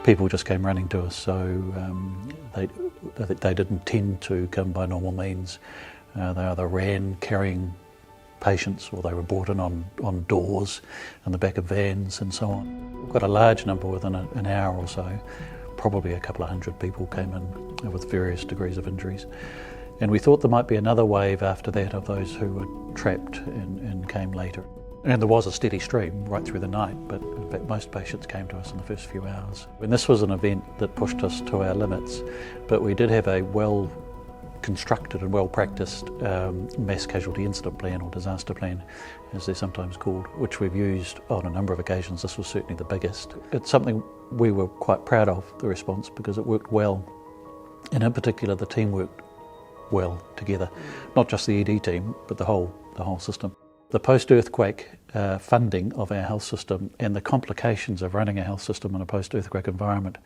people just came running to us, so they didn't tend to come by normal means. They either ran carrying patients, or they were brought in on doors in the back of vans and so on. We've got a large number within an hour or so. Probably a couple of hundred people came in with various degrees of injuries. And we thought there might be another wave after that of those who were trapped and came later. And there was a steady stream right through the night, but in fact most patients came to us in the first few hours. And this was an event that pushed us to our limits, but we did have a well-constructed and well-practiced mass casualty incident plan, or disaster plan, as they're sometimes called, which we've used on a number of occasions. This was certainly the biggest. It's something we were quite proud of, the response, because it worked well. And in particular, the team worked well together. Not just the ED team, but the whole system. The post-earthquake funding of our health system and the complications of running a health system in a post-earthquake environment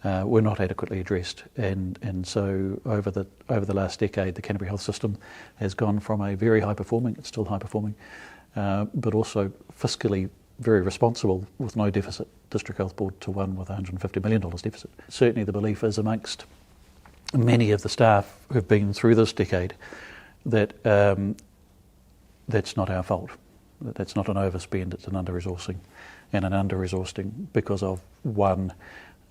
were not adequately addressed, and so over the last decade, the Canterbury health system has gone from a very high performing, it's still high performing, but also fiscally very responsible with no deficit district health board to one with $150 million deficit. Certainly the belief is amongst many of the staff who've been through this decade that that's not our fault. That's not an overspend, it's an under-resourcing, and an under-resourcing because of one,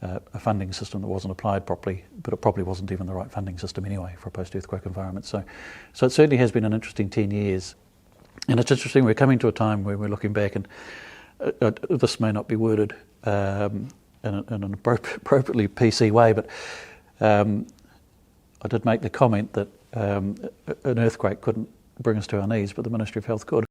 a funding system that wasn't applied properly, but it probably wasn't even the right funding system anyway for a post-earthquake environment. So it certainly has been an interesting 10 years. And it's interesting, we're coming to a time where we're looking back, and this may not be worded in an appropriately PC way, but I did make the comment that an earthquake couldn't bring us to our knees, but the Ministry of Health could.